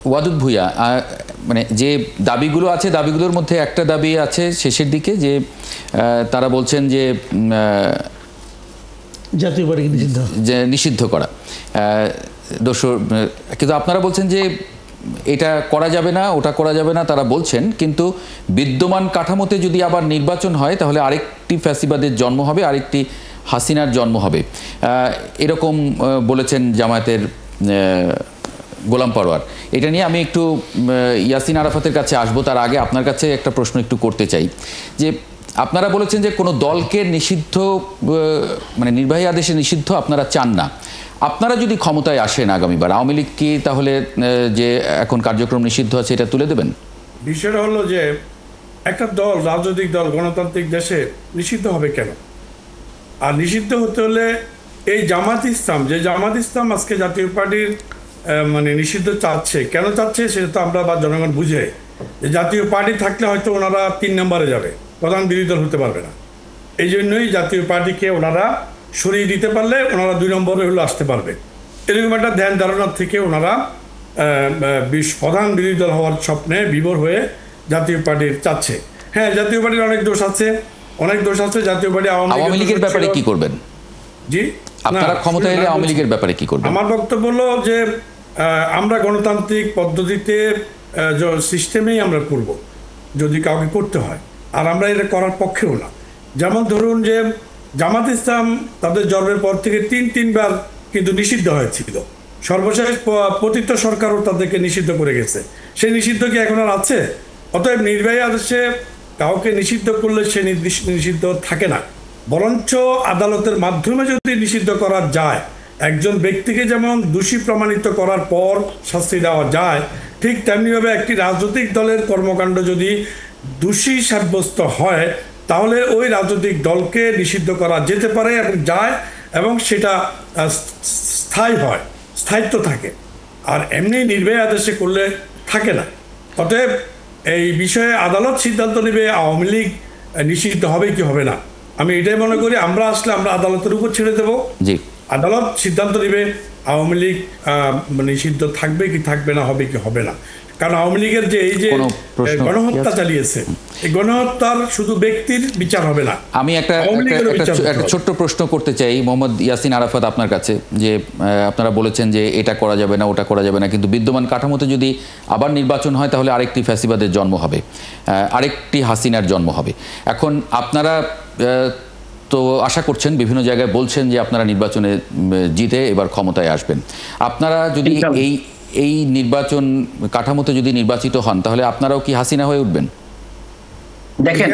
ওয়াদুদ ভুঁইয়া, মানে যে দাবিগুলো আছে দাবিগুলোর মধ্যে একটা দাবি আছে শেষের দিকে যে তারা বলছেন যে জাতীয় পার্টিকে নিষিদ্ধ করা কিন্তু আপনারা বলছেন যে এটা করা যাবে না, ওটা করা যাবে না তারা বলছেন, কিন্তু বিদ্যমান কাঠামোতে যদি আবার নির্বাচন হয় তাহলে আরেকটি ফ্যাসিবাদের জন্ম হবে, আরেকটি হাসিনার জন্ম হবে, এরকম বলেছেন জামায়াতের গোলাম পরোয়ার। এটা নিয়ে আমি একটু ইয়াসিন আরাফাতের কাছে আসবো, তার আগে আপনার কাছে একটা প্রশ্ন একটু করতে চাই যে আপনারা বলেছেন যে কোনো দলকে নিষিদ্ধ, মানে নির্বাহী আদেশে নিষিদ্ধ আপনারা চান না। আপনারা যদি ক্ষমতায় আসেন আগামীবার, আওয়ামী লীগ কি তাহলে যে এখন কার্যক্রম নিষিদ্ধ আছে এটা তুলে দেবেন? বিষয়টা হলো যে একটা দল, রাজনৈতিক দল গণতান্ত্রিক দেশে নিষিদ্ধ হবে কেন? আর নিষিদ্ধ হতে হলে এই জামাত ইসলাম, যে জামাত ইসলাম আজকে জাতীয় পার্টির মানে নিষিদ্ধ চাচ্ছে, কেন চাচ্ছে সেটা তো আমরা বা জনগণ বুঝে। যে জাতীয় পার্টি থাকলে হয়তো ওনারা 3 নম্বরে যাবে, প্রধান বিরোধী দল হতে পারবে না। এই জন্যই জাতীয় পার্টিকে ওনারা সরিয়ে দিতে পারলে ওনারা 2 নম্বরে হলে আসতে পারবে, এরকম একটা ধ্যান ধারণার থেকে ওনারা প্রধান বিরোধী দল হওয়ার স্বপ্নে বিভোর হয়ে জাতীয় পার্টির চাচ্ছে। হ্যাঁ, জাতীয় পার্টির অনেক দোষ আছে, অনেক দোষ আছে। জাতীয় পার্টি আওয়ামী লীগের ব্যাপারে কি করবেন? জি, আপনারা ক্ষমতায় এলে আওয়ামী লীগের ব্যাপারে কি করবেন? আমার বক্তব্য হলো যে আমরা গণতান্ত্রিক পদ্ধতিতে সিস্টেমেই আমরা করব যদি কাউকে করতে হয়, আর আমরা এটা করার পক্ষেও না। যেমন ধরুন যে জামাত ইসলাম তাদের জন্মের পর থেকে 3বার কিন্তু নিষিদ্ধ হয়েছিল। সর্বশেষ পতিত সরকারও তাদেরকে নিষিদ্ধ করে গেছে। সেই নিষিদ্ধ কি এখন আর আছে? অতএব নির্বাহী আদেশে কাউকে নিষিদ্ধ করলে সে নিষিদ্ধ থাকে না, বরঞ্চ আদালতের মাধ্যমে যদি নিষিদ্ধ করা যায়, একজন ব্যক্তিকে যেমন দোষী প্রমাণিত করার পর শাস্তি দেওয়া যায়, ঠিক তেমনিভাবে একটি রাজনৈতিক দলের কর্মকাণ্ড যদি দোষী সাব্যস্ত হয় তাহলে ওই রাজনৈতিক দলকে নিষিদ্ধ করা যেতে পারে এবং যায়, এবং সেটা স্থায়ী হয়, স্থায়িত্ব থাকে। আর এমনি নির্বাহী আদেশে করলে থাকে না। অতএব এই বিষয়ে আদালত সিদ্ধান্ত নেবে আওয়ামী লীগ নিষিদ্ধ হবে কি হবে না। আমি এটাই মনে করি, আমরা আসলে আমরা আদালতের উপর ছেড়ে দেব, আদালত সিদ্ধান্ত নেবে আওয়ামী লীগ নিষিদ্ধ থাকবে কি থাকবে না, হবে কি হবে না। কারণ আওয়ামী লীগের যে এই যে গণহত্যা চালিয়েছে, এই গণহত্যার শুধু ব্যক্তির বিচার হবে না। আমি একটা ছোট্ট প্রশ্ন করতে চাই মোহাম্মদ ইয়াসিন আরাফাত আপনার কাছে, যে আপনারা বলেছেন যে এটা করা যাবে না, ওটা করা যাবে না, কিন্তু বিদ্যমান কাঠামোতে যদি আবার নির্বাচন হয় তাহলে আরেকটি ফ্যাসিবাদের জন্ম হবে, আরেকটি হাসিনার জন্ম হবে। এখন আপনারা তো আশা করছেন, বিভিন্ন জায়গায় বলছেন যে আপনারা নির্বাচনে জিতে এবার ক্ষমতায় আসবেন। আপনারা যদি এই নির্বাচন কাঠামোতে যদি নির্বাচিত হন তাহলে আপনারাও কি হাসিনা হয়ে উঠবেন? দেখেন,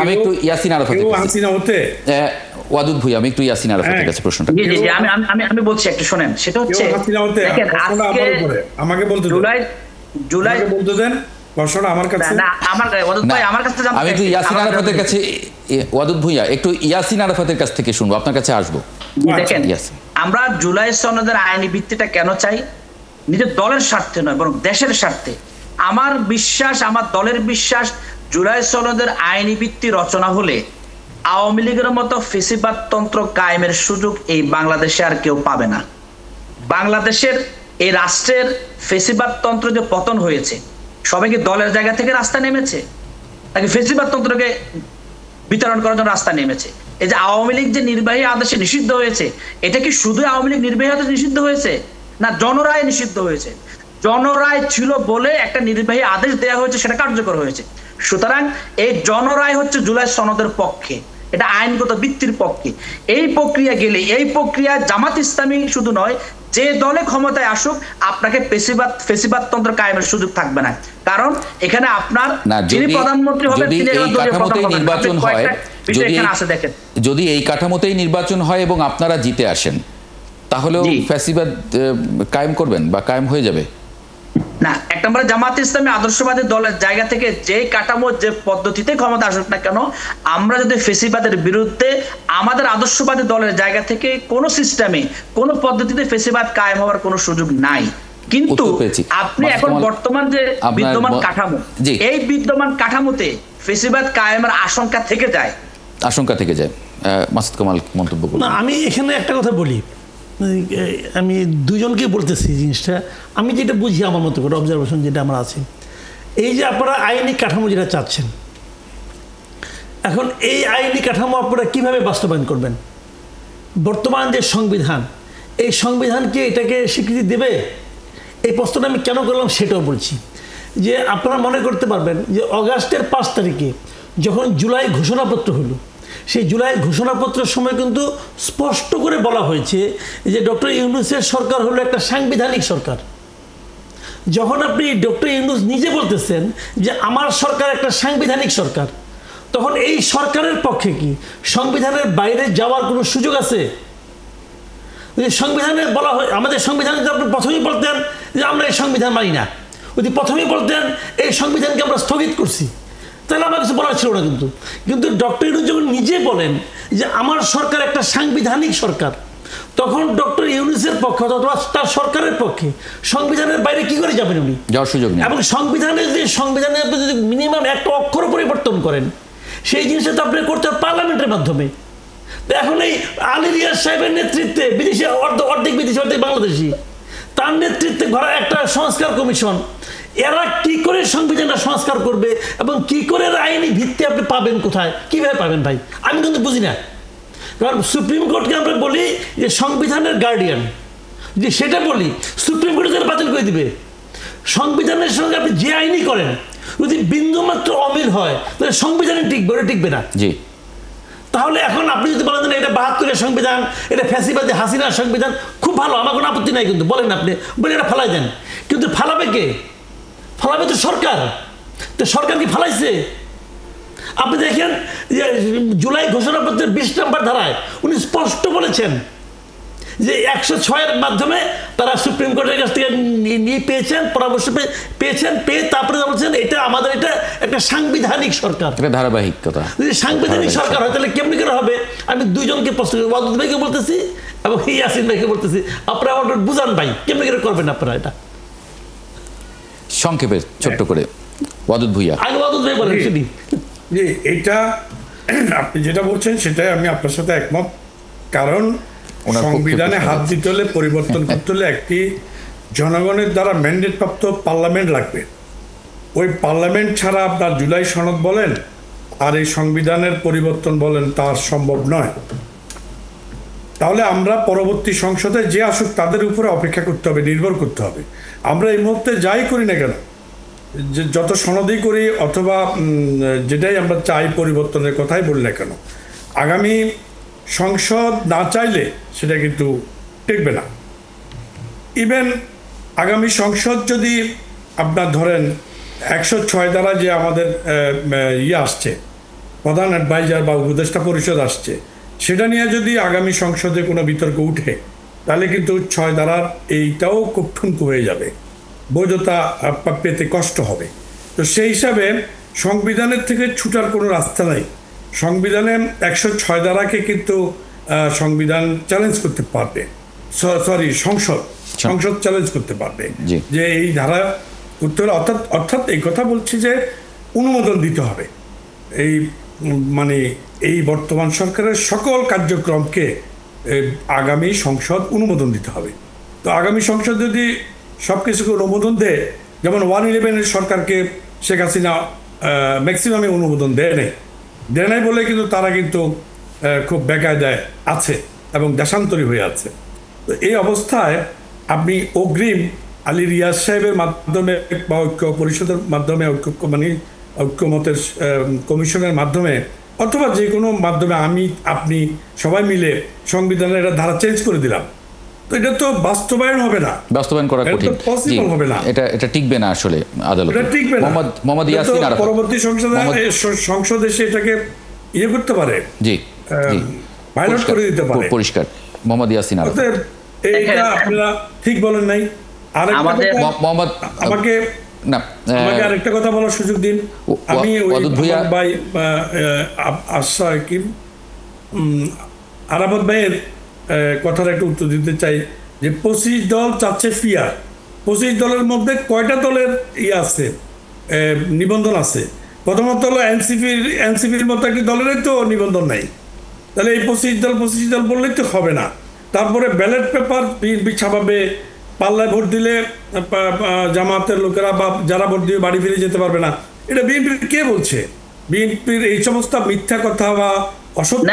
আমি একটু ইয়াসিন আরাফাতের ওয়াদুদ ভুঁইয়া, আমি একটু ইয়াসিন আরাফাতের কাছে প্রশ্নটা আমি বলছি, একটু শুনেন। সেটা হচ্ছে দেখেন, আজকে আমাকে বলতে জুলাই বলতে দেন, প্রশ্নটা আমার কাছে না, আমার কাছে আমি একটু ইয়াসিন আরাফাতের কাছে, ওয়াদুদ ভুঁইয়া একটু ইয়াসিন আরাফাতের কাছ থেকে শুনবো, আপনার কাছে আসবো। দেখেন, আমরা জুলাই সনদের আইনি ভিত্তিটা কেন চাই? নিজের দলের স্বার্থে নয়, বরং দেশের স্বার্থে। আমার বিশ্বাস, আমার দলের বিশ্বাস, জুলাই সনদের আইনি ভিত্তি রচনা হলে আওয়ামী লীগের মতো ফেসিবাদ তন্ত্র কায়েমের সুযোগ এই বাংলাদেশে আর কেউ পাবে না। বাংলাদেশের এই রাষ্ট্রের ফেসিবাদ তন্ত্র যে পতন হয়েছে, সবাইকে দলের জায়গা থেকে রাস্তা নেমেছে, নাকি ফেসিবাদ তন্ত্রকে বিতরণ করার জন্য রাস্তা নেমেছে? এই যে আওয়ামী লীগ যে নির্বাহী আদেশে নিষিদ্ধ হয়েছে, এটা কি শুধু আওয়ামী লীগ নির্বাহী আদেশে নিষিদ্ধ হয়েছে, না জনরায় নিষিদ্ধ হয়েছে? জনরায় ছিল বলে একটা নির্বাহী আদেশ দেওয়া হয়েছে, সেটা কার্যকর হয়েছে। সুতরাং এই জনরায় হচ্ছে জুলাই সনদের পক্ষে, এটা আইনগত ভিত্তির পক্ষে। এই প্রক্রিয়া গেলে, এই প্রক্রিয়া জামাত ইসলামী শুধু নয়, যে দলে ক্ষমতায় আসুক, আপনাকে ফেসিবাদ তন্ত্র কায়েমের সুযোগ থাকবে না। কারণ এখানে আপনার যিনি প্রধানমন্ত্রী হবেন তিনি নির্বাচন হয়, যদি এই কাঠামোতেই নির্বাচন হয় এবং আপনারা জিতে আসেন, তাহলে ফ্যাসিবাদ কায়েম করবেন বা কায়েম হয়ে যাবে না। এক নম্বরে জামাত ইসলামী আদর্শবাদী দলের জায়গা থেকে যে কাঠামো, যে পদ্ধতিতে ক্ষমতা আসুক না কেন, আমরা যদি ফেসিবাদের বিরুদ্ধে আমাদের আদর্শবাদী দলের জায়গা থেকে কোন সিস্টেমে, কোন পদ্ধতিতে ফেসিবাদ কায়েম হওয়ার কোনো সুযোগ নাই। কিন্তু আপনি এখন বর্তমান যে বিদ্যমান কাঠামো, এই বিদ্যমান কাঠামোতে ফেসিবাদ কায়েমের আশঙ্কা থেকে যায়। মাসুদ কামাল মন্তব্য করুন। আমি এখানে একটা কথা বলি, আমি দুজনকেই বলতেছি জিনিসটা, আমি যেটা বুঝি আমার মতো করে অবজারভেশন যেটা আমার আছে, এই যে আপনারা আইনি কাঠামো যেটা চাচ্ছেন, এখন এই আইনি কাঠামো আপনারা কীভাবে বাস্তবায়ন করবেন? বর্তমান যে সংবিধান, এই সংবিধানকে এটাকে স্বীকৃতি দেবে? এই প্রশ্নটা আমি কেন করলাম সেটাও বলছি। যে আপনারা মনে করতে পারবেন যে অগাস্টের 5 তারিখে যখন জুলাই ঘোষণাপত্র হলো, সেই জুলাই ঘোষণাপত্রের সময় কিন্তু স্পষ্ট করে বলা হয়েছে যে ডক্টর ইউনূসের সরকার হলো একটা সাংবিধানিক সরকার। যখন আপনি ডক্টর ইউনূস নিজে বলতেছেন যে আমার সরকার একটা সাংবিধানিক সরকার, তখন এই সরকারের পক্ষে কি সংবিধানের বাইরে যাওয়ার কোনো সুযোগ আছে? সংবিধানে বলা হয়, আমাদের সংবিধানে আপনি প্রথমেই বলতেন যে আমরা এই সংবিধান মানি না, যদি প্রথমেই বলতেন এই সংবিধানকে আমরা স্থগিত করছি, তাহলে আমার কিছু বলার ছিল না। কিন্তু ডক্টর ইউনূস যখন নিজে বলেন যে আমার সরকার একটা সাংবিধানিক সরকার, তখন ডক্টর ইউনূসের পক্ষে অথবা তার সরকারের পক্ষে সংবিধানের বাইরে কি করে যাবেন উনি? যাওয়ার সুযোগ নেই। এবং সংবিধানে আপনি যদি মিনিমাম একটা অক্ষর পরিবর্তন করেন, সেই জিনিসটা তো আপনি করতে হবে পার্লামেন্টের মাধ্যমে। তো এখন এই আলী রিয়াজ সাহেবের নেতৃত্বে বিদেশি অর্ধেক বিদেশি অর্ধেক বাংলাদেশি, তার নেতৃত্বে ঘোরা একটা সংস্কার কমিশন, এরা কি করে সংবিধানটা সংস্কার করবে এবং কি করে আইনি ভিত্তি আপনি পাবেন কোথায়, কিভাবে পাবেন ভাই? আমি কিন্তু বুঝি না। কারণ সুপ্রিম কোর্টকে আমরা বলি যে সংবিধানের গার্ডিয়ান, যে সেটা বলি সুপ্রিম কোর্ট যেটা বাতিল করে দিবে। সংবিধানের সঙ্গে আপনি যে আইনি করেন যদি বিন্দুমাত্র অমিল হয় তাহলে সংবিধানে টিকবে, ওটা টিকবে না। জি। তাহলে এখন আপনি যদি বলেন এটা 72-এর সংবিধান, এটা ফ্যাসিবাদী হাসিনার সংবিধান, খুব ভালো, আমার কোনো আপত্তি নাই, কিন্তু বলেন আপনি বলে এটা ফালাই দেন। কিন্তু ফালাবে কে? ফালাবে তো সরকার। তো সরকার কি ফালাইছে? আপনি দেখেন যে জুলাই ঘোষণাপত্রের 20 নম্বর ধারায় উনি স্পষ্ট বলেছেন যে 106-এর মাধ্যমে তারা সুপ্রিম কোর্টের কাছ থেকে নিয়ে পেয়েছেন, পরামর্শ পেয়েছেন, পেয়ে তারপরে বলছেন এটা আমাদের এটা একটা সাংবিধানিক সরকার, এটা ধারাবাহিকতা। যদি সাংবিধানিক সরকার হয় তাহলে কেমনি করে হবে? আমি দুইজনকে প্রশ্ন করি, ওয়াদুদ ভাইকে বলতেছি এবং ইয়াসিন ভাইকে বলতেছি, আপনারা আমাদের বুঝান ভাই কেমনি করে করবেন আপনারা এটা সংক্ষেপে ছোট্ট করে। ওয়াদুদ ভুইয়া, আগে ওয়াদুদ ভাই বলেন। সেটি যে এটা আপনি যেটা বলছেন সেটাই আমি আপনার সাথে একমত। কারণ সংবিধানে হাত দিতে হলে, পরিবর্তন করতে হলে একটি জনগণের দ্বারা ম্যান্ডেট প্রাপ্ত পার্লামেন্ট লাগবে। ওই পার্লামেন্ট ছাড়া আপনার জুলাই সনদ বলেন আর এই সংবিধানের পরিবর্তন বলেন তা সম্ভব নয়। তাহলে আমরা পরবর্তী সংসদে যে আসুক তাদের উপরে অপেক্ষা করতে হবে, নির্ভর করতে হবে। আমরা এই মুহূর্তে যাই করি না কেন, যে যত সনদই করি অথবা যেটাই আমরা চাই পরিবর্তনের কথাই বলি না কেন, আগামী সংসদ না চাইলে সেটা কিন্তু টিকবে না। ইভেন আগামী সংসদ যদি আপনার ধরেন 106 দ্বারা যে আমাদের আসছে, প্রধান অ্যাডভাইজার বা উপদেষ্টা পরিষদ আসছে, সেটা নিয়ে যদি আগামী সংসদে কোনো বিতর্ক উঠে তাহলে কিন্তু 6 ধারার এইটাও খুব ঠুনকো হয়ে যাবে, বৈধতা পেতে কষ্ট হবে। তো সেই হিসাবে সংবিধানের থেকে ছুটার কোনো রাস্তা নেই। সংবিধানে 106 ধারাকে কিন্তু সংবিধান চ্যালেঞ্জ করতে পারবে, সরি সংসদ চ্যালেঞ্জ করতে পারবে যে এই ধারা করতে হলে, অর্থাৎ এই কথা বলছি যে অনুমোদন দিতে হবে। এই মানে এই বর্তমান সরকারের সকল কার্যক্রমকে আগামী সংসদ অনুমোদন দিতে হবে। তো আগামী সংসদ যদি সব কিছুকে অনুমোদন দেয়, যেমন 111-এর সরকারকে শেখ হাসিনা ম্যাক্সিমামে অনুমোদন দেয় নাই বলে কিন্তু তারা কিন্তু খুব বেকায়দায় আছে এবং দেশান্তরী হয়ে আছে। তো এই অবস্থায় আপনি অগ্রিম আলী রিয়াজ সাহেবের মাধ্যমে বা ঐক্য পরিষদের মাধ্যমে, ঐক্যমতের কমিশনের মাধ্যমে অথবা যে কোনো মাধ্যমে আপনি সবাই মিলে সংবিধানের একটা ধারা চেঞ্জ করে দিলাম, তো এটা তো বাস্তবায়ন হবে না, বাস্তবায়ন করা কঠিন, পসিবল হবে না, এটা টিকবে না আসলে আদালতে, এটা টিকবে না। মোহাম্মদ ইয়াসিন আরাফাত পরবর্তী সংসদ এসে এটাকে করতে পারে, জি পাইলট করে দিতে পারে, পরিষ্কার। মোহাম্মদ ইয়াসিন আরাফাত, এইটা আপনারা ঠিক বলেন নাই। আর আমাকে আরেকটা কথা বলার সুযোগ দিন। আমি ভাই আরাফাত ভাইয়ের কথার একটা উত্তর দিতে চাই যে 25 দল চাচ্ছে ফিয়ার। 25 দলের মধ্যে কয়টা দলের আছে, নিবন্ধন আছে? প্রথমত হলো এনসিপির মতো একটি দলেরই তো নিবন্ধন নাই। তাহলে এই 25 দল বললেই তো হবে না। তারপরে ব্যালট পেপার বিএনপি ছাপাবে, পাল্লায় ভোট দিলে জামাতের লোকেরা বা যারা ভোট দিয়ে বাড়ি ফিরে যেতে পারবে না। এটা বিএনপির কে বলছে? বিএনপির এই সমস্ত মিথ্যা কথা বা অসত্য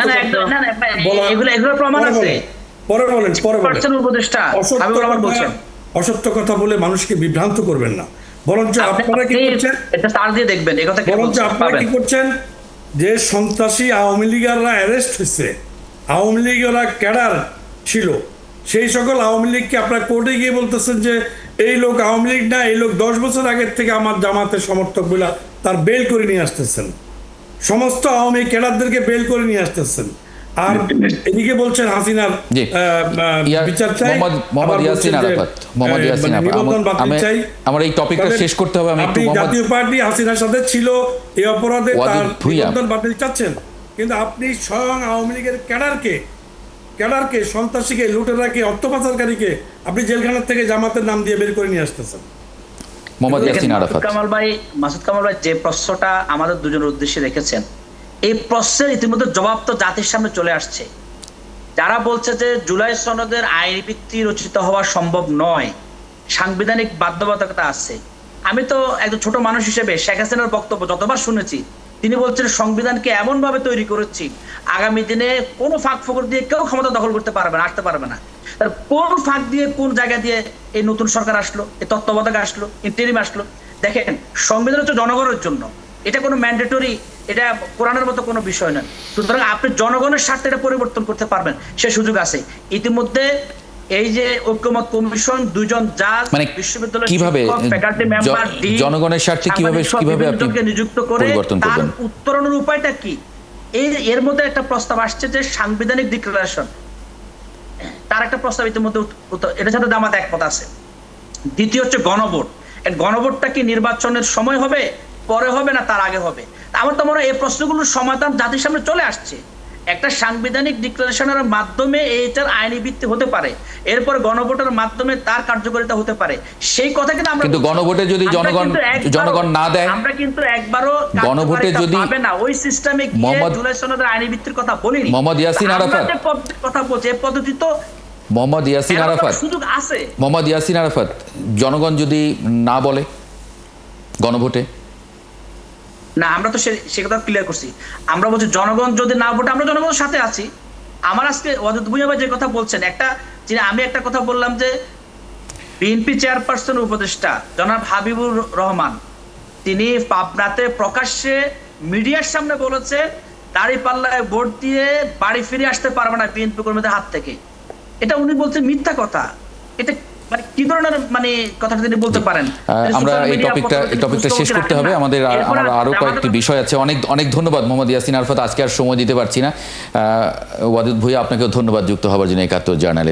অসত্য কথা বলে মানুষকে বিভ্রান্ত করবেন না। বরঞ্চ আপনারা কি করছেন, বরঞ্চ আপনারা কি করছেন, যে সন্ত্রাসী আওয়ামী লীগাররা অ্যারেস্ট হয়েছে, আওয়ামী লীগেরা ক্যাডার ছিল, সেই সকল আওয়ামী লীগকে আপনারা কোর্টে গিয়ে বলতেছেন যে এই লোক আওয়ামী লীগ না, এই লোক 10 বছর আগের থেকে আমার জামাতের সমর্থক বলে তার বেল করে নিয়ে আসতেছেন, সমস্ত আওয়ামী ক্যাডারদেরকে বেল করে নিয়ে আসতেছেন। আর এদিকে বলছেন হাসিনার বিচার চাই, নিবন্ধন বাতিল চাই। আমার এই টপিকটা শেষ করতে হবে। আপনি জাতীয় পার্টি হাসিনার সাথে ছিল, এই অপরাধে তার নিবন্ধন বাতিল চাচ্ছেন, কিন্তু আপনি স্বয়ং আওয়ামী লীগের ক্যাডারকে সন্ত্রাসীকে, লুটেরাকে, অর্থ পাচারকারীকে আপনি জেলখানার থেকে জামাতের নাম দিয়ে বের করে নিয়ে আসতেছেন। মাসুদ কামাল ভাই যে প্রশ্নটা আমাদের দুজনের উদ্দেশ্যে রেখেছেন, এই প্রশ্নের ইতিমধ্যে জবাব তো জাতির সামনে চলে আসছে। যারা বলছে যে জুলাই সনদের আইনি ভিত্তি রচিত হওয়া সম্ভব নয়, সাংবিধানিক বাধ্যবাধকতা আছে। আমি তো একজন ছোট মানুষ হিসেবে শেখ হাসিনার বক্তব্য যতবার শুনেছি, তিনি বলছেন সংবিধানকে এমন ভাবে তৈরি করেছি আগামী দিনে কোনো ফাঁক ফোকর দিয়ে কেউ ক্ষমতা দখল করতে পারবে না, আসতে পারবে না। কোন ফাঁক দিয়ে, কোন জায়গা দিয়ে এই নতুন সরকার আসলো, এই তত্ত্বাবধায়ক আসলো, ইন্টারিম আসলো? দেখেন, সংবিধান হচ্ছে জনগণের জন্য, এটা কোনো ম্যান্ডেটরি, এটা কোরআনের মতো কোনো বিষয় নয়। সুতরাং আপনি জনগণের স্বার্থে এটা পরিবর্তন করতে পারবেন, সে সুযোগ আছে। ইতিমধ্যে এই যে ঐক্যমত কমিশন, 2 জন জাজ, বিশ্ববিদ্যালয়ের শিক্ষক, ফ্যাকাল্টি মেম্বার, ডিন, জনগণের স্বার্থে কিভাবে আপনি নিযুক্ত করে তার উত্তরণের উপায়টা কি? এর মধ্যে একটা প্রস্তাব আসছে যে সাংবিধানিক ডিক্লারেশন, তার একটা প্রস্তাব ইতিমধ্যে, এটার সাথে জামাত একমত আছে। দ্বিতীয় হচ্ছে গণভোট। গণভোটটা কি নির্বাচনের সময় হবে, পরে হবে, না তার আগে হবে? আমার তো মনে হয় এই প্রশ্নগুলোর সমাধান জাতির সামনে চলে আসছে। একটা সাংবিধানিক ডিক্লারেশনের মাধ্যমে এইটার আইনি ভিত্তি হতে পারে, এরপর গণভোটের মাধ্যমে তার কার্যকারিতা হতে পারে। সেই কথা কিন্তু আমরা, কিন্তু গণভোটে যদি জনগণ না দেয়, আমরা কিন্তু একবারও গণভোটে যদি পাবে না ওই সিস্টেমে গিয়ে জুলাই সনদের আইনি ভিত্তির কথা বলিনি। মোহাম্মদ ইয়াসিন আরাফাত কথা বলছে, এই পদ্ধতি তো মোহাম্মদ ইয়াসিন আরাফাত, সুযোগ আছে। মোহাম্মদ ইয়াসিন আরাফাত, জনগণ যদি না বলে গণভোটে, না, আমরা তো সে কথা ক্লিয়ার করছি। আমরা বলছি জনগণ যদি না ভোটে, আমরা জনগণের সাথে আছি। আমার আজকে ওয়াদুদ ভুঁইয়া ভাই যে কথা বলছেন, আমি একটা কথা বললাম যে বিএনপি চেয়ারপারসন উপদেষ্টা জনাব হাবিবুর রহমান, তিনি পাবনাতে প্রকাশ্যে মিডিয়ার সামনে বলেছে দাঁড়িপাল্লায় ভোট দিয়ে বাড়ি ফিরে আসতে পারবে না বিএনপি কর্মীদের হাত থেকে। এটা উনি বলছেন মিথ্যা কথা। এটা মানে কি ধরনের কথাটা তিনি বলতে পারেন? আমরা এই টপিকটা শেষ করতে হবে। আমাদের আরো কয়েকটি বিষয় আছে। অনেক ধন্যবাদ মোহাম্মদ ইয়াসিন আরাফাত। আজকে আর সময় দিতে পারছি না। ওয়াদুদ ভুঁইয়া, আপনাকেও ধন্যবাদ যুক্ত হওয়ার জন্য ৭১ জার্নালে।